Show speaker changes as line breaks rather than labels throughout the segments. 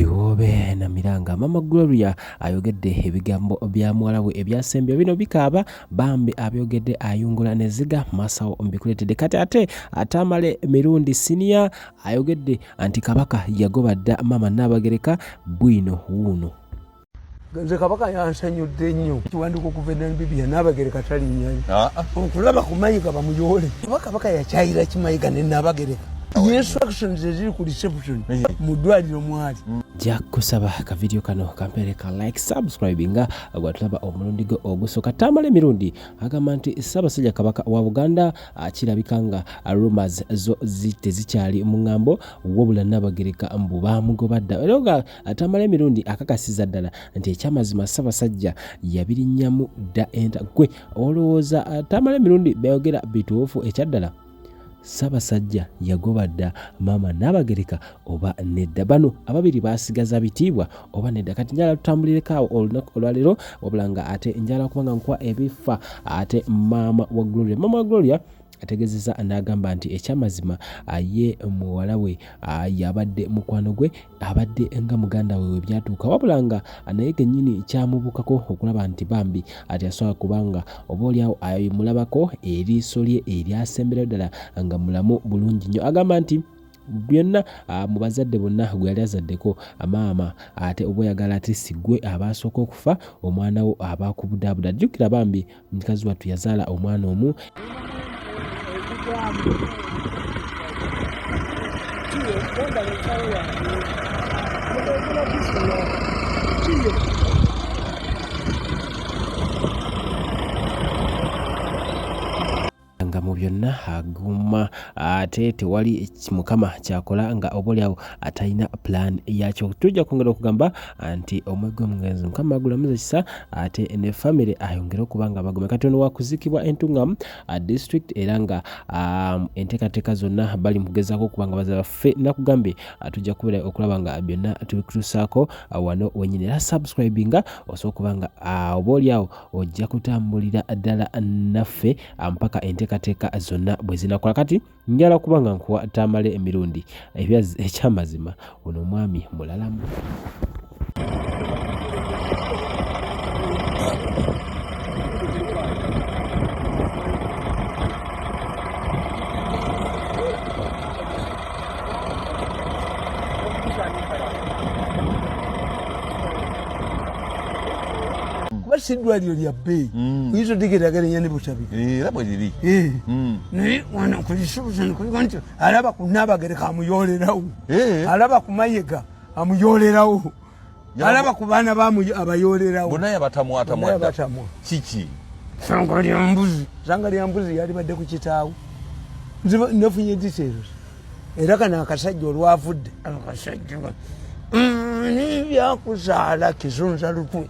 Iwobe na Miranga. Mama Gloria ayogedde ebigambo bya muwala we ebyasembye bino bikaaba bambi abyogedde ayungula neziga masawo mbikuletedde kati ate atamale mirundi senior ayogedde anti kabaka yagobadda mama Nabagereka bwino wuno.
Nze kabaka yansanyudde nnyo kiwandiiko okuva Biblia Nabagereka talinnya okulaba ku mayiga bamuyole kabaka yakyayira kimayiga ne Nabagereka instructions eziri ku reception mu ddwaliro mwali
jakusaba ka video kano kampereka like subscribe nga gwatulaba omulundi go ogusooka tamale mirundi agamba nti Ssaabasajja kabaka wa Buganda akirabikanga rumors zo tezikyali mu ngambo wabula Nabagereka mbu bamugobadda era nga tamale mirundi akakasiza ddala nti ekyamazima Ssaabasajja yabirinnyamu dda enta gwe olowooza tamale mirundi bayogera bituufu ekyaddala Ssaabasajja yagobadda mama Nabagereka oba nedda bano ababiri basigaza bitiibwa oba nedda kati njala tutambulireko olunaku olwaleero wabula nga ate njala kubanga nkuwa ebifa ate mama wa Gloria ategezeza n'agamba nti ekyamazima ye muwala we yabadde mukwano gwe abadde nga muganda we byatuuka wabula nga naye kennyini kyamubukako okulaba nti bambi ati asobola kubanga obaolyawo mulabako eriiso lye eryasemberayo ddala nga mulamu bulungi nnyo agamba nti byonna mu bazadde bonna gwe yali azaddeko maama ate obweyagala ate sigwe abaasooka okufa omwana wo abaakubudaabuda jjukira bambi mukazi wattu yazaala omwana omu nga mu byonna aguma ate tewali mukama kyakola nga oboolyawo atalina plan yakyo. Tujja kwongera okugamba nti omwego omugenzi mukama agulamuza kisa ate ne family ayongera okubanga bagome kati ono wakuzikibwa Entungam district era nga enteekateeka zonna bali mugezaako okubanga baza baffe nakugambe tujja kubera okulaba nga byonna tubikutuusaako wano wenyini era subscribinga osobola okubanga oboolyawo ojja kutambulira ddala naffe mpaka enteekateeka zonna bwe zinakola kati njala kubanga nkuwa tamale emirundi ekyamazima ono omwami mulalamu.
Sidwaliro lya bbeeyi izo tigetaganya ne butabika
era bwe liri
naye wana kulisubuza kuliko nti alaba ku Nabagereka amuyolerawo alaba ku Mayiga amuyolerawo alaba ku baana abayolerawo
bonna yabatamwatamwa kiki
zanga lya mbuzi yali badde ku kitaawo nafunye details era kana akasajja olwavudde akasajja nibyakuzaala kizunza lukwe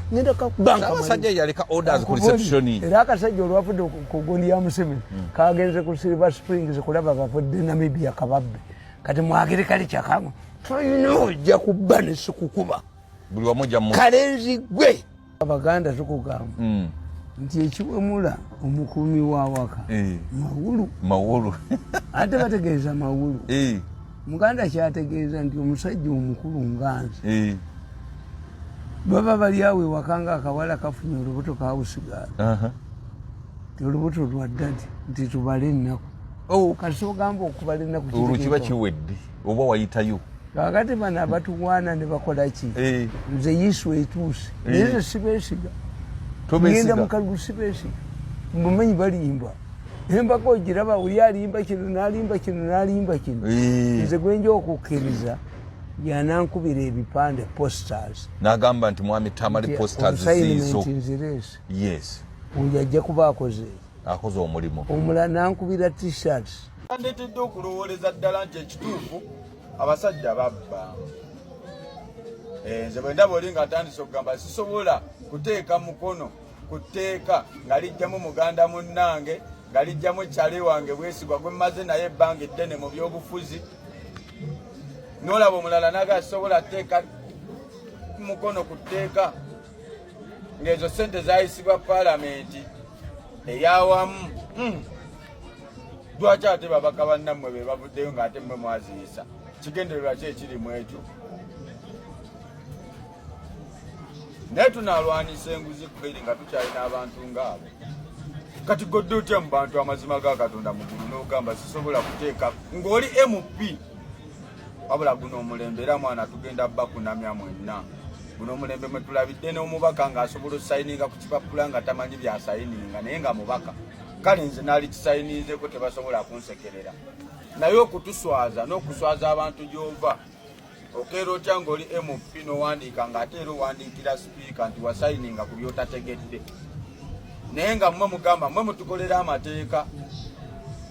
Ssaabasajja yaleka orders ku reception
era akasajja olwavudde ku gundi ya Museveni kagenze ku Silver Springs kulaba bavudde Namibia kababbe kati Mwagereka likyakamu toyina ojja kubba ne sikukuba
buli wamujja mu
kalenzi gwe Abaganda tukugamba nti ekiwemula omukuumi w'awaka
mawulu
ate bategeeza mawulu Muganda kyategeeza nti omusajja omukulu nganze baba bali awe wakanga akawala kafunye olubuto kawusigala olubuto lwa ddadi nti tubale ennaku kati ogamba okubala ennaku
olukiba kiwedde oba wayitayo
kakati bano abatuwaana ne bakola ki nze yisu etuuse naye nze sibeesiga ngenda mukalulu sibeesiga mumanyi balimba empaka ogiraba oli alimba kino n'alimba kino n'alimba kino nze gwenja okukkiriza yanankubira ebipande posters
n'agamba nti mwami tamali posters ziizo
nzireese
yes
oyo ajja kuba akoze
omulimu
omulala nankubira t-shirts
andetedde okulowooleza ddala nti ekituufu abasajja babba nze bwe ndaba oli nga atandise okugamba sisobola kuteeka mukono ku tteeka nga lijjamu muganda munnange nga lijjamu kyale wange bwesigwa gwe mmaze naye ebbanga eddene mu byobufuzi n'olaba omulala naga sobola teeka mukono ku tteeka ng'ezo ssente zayisibwa paalamenti eyawamu lwaki ate babaka bannammwe be bavuddeyo ng'ate mmwe mwaziyisa kigendererwa ki ekiri mu ekyo naye tunalwanisa enguzi kubiri nga tukyalina abantu ngaabo. Kati godde otya mu bantu amazima ga Katonda mu ggulu n'ogamba sisobola kuteeka ng'oli MP wabula guno omulembe era mwana tugenda bakunamya mwenna. Guno omulembe mwe tulabidde n'omubaka ng'asobola osayininga ku kipapula nga tamanyi byasayininga naye nga mubaka. Kale nze naali kisayinizeeko tebasobola kunsekerera. Naye okutuswaza n'okuswaza abantu gy'ova okeera otya ng'oli MP n'owandiika ng'ate era owandiikira sipiika nti wasayininga ku by'otategedde. Naye nga mmwe mugamba mmwe mutukolera amateeka.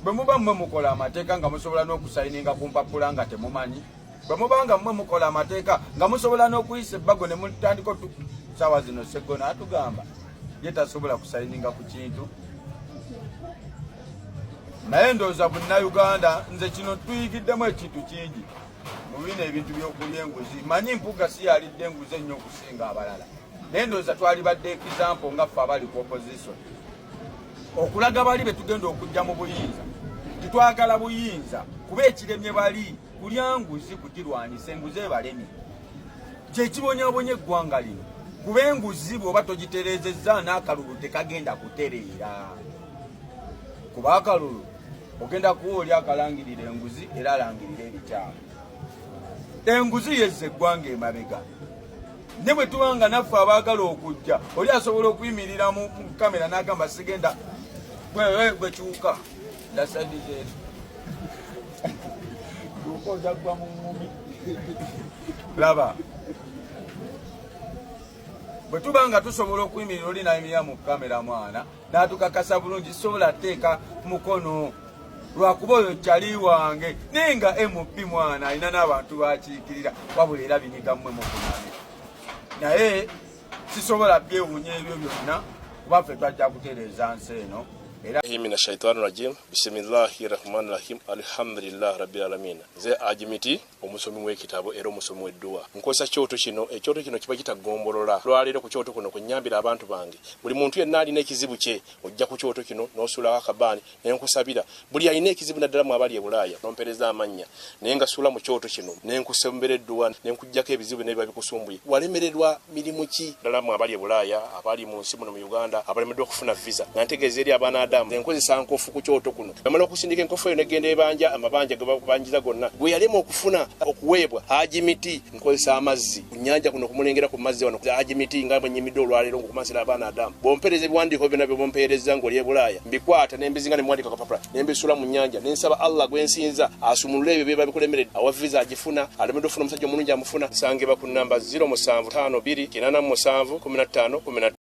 Bwe muba mmwe mukola amateeka nga musobola n'okusayininga ku mpapula nga temumanyi. Bwe muba nga mmwe mukola amateeka nga musobola n'okuyisa ebbago ne mutandika saawa zino Sseggona atugamba ye tasobola kusayininga ku kintu. Naye ndowooza Bunnayuganda nze kino tuyigiddemu ekintu kingi mu bino ebintu by'okulya enguzi. Manyi Mpuuga si yalidde enguzi ennyo okusinga abalala. Naye ndowooza twalibadde example nga ffe abali ku opposition. Okulaga bali be tugenda okujja mu buyinza. Titwagala buyinza kuba ekiremye bali kulya nguzi kugirwanisa enguzi ebalemye. Kyekibonyabonya eggwanga lino. Kuba enguzi bw'oba togitereezezza n'akalulu tekagenda kutereera. Kuba akalulu ogenda kuwa oli akalangirira enguzi era alangirira ebikyamu. Enguzi yezze eggwanga emabega. Ne bwe tubanga naffe abaagala okujja oli asobola okuyimirira mu kamera n'agamba sigenda bwe kiwuka ndasadizeetu lukoza gwa mu ngumi. Laba bwe tubanga tusobola okuyimirira oli nayimirira mu kamera mwana n'atukakasa bulungi sobola teeka mukono lwakuba oyo kyali wange naye nga MP mwana alina n'abantu bakiikirira wabula era binyiga mmwe mukunane. Naye sisobola byewuunya ebyo byonna kuba ffe twajja kutereeza nsi eno.
Mina shaitani rajim bisimillahi rahmani rahim alhamdulillah rabbil alamin. Nze Ajimiti omusomi w'ekitabo era omusomi w'edduwa. Nkozesa kyoto kino ekyoto kino kiba kitagombolola. Lwaleero ku kyoto kuno kunnyambira abantu bange. Buli muntu yenna alina ekizibu kye ojja ku kyoto kino n'osuula akabaani ne nkusabira. Buli alina ekizibu naddala mu abali e Bulaaya n'ompereza amannya naye nga suula mu kyoto kino ne nkusembera edduwa ne nkuggyako ebizibu ne biba bikusumbuye. Walemererwa mirimu ki ddala mu abali e Bulaaya abali mu nsi muno mu Uganda abalemeddwa okufuna visa. Nga ntegeeza eri abaana Adamu enkozesa nkofu ku kyoto kuno. Bamala okusindika enkofu eyo negenda ebanja amabanja ge bakubanjiza gonna. Bwe yalema okufuna okuweebwa Ajimiti nkozesa amazzi ku nnyanja kuno kumulengera ku mazzi wano. Ajimiti nga bwe nnyimidde olwaleero ng'okumansira abaana Adamu. Bwompereza ebiwandiiko byonna bye bompeereza ng'oli e Bulaaya mbikwata ne mbizinga ne muwandiika kapapula ne mbisuula mu nnyanja ne nsaba Allah gwe nsinza asumulule ebyo bye babikulemeredde. Awa visa agifuna alemedde ofuna omusajja omulungi amufuna. Nsangibwa ku nnamba 07528871513.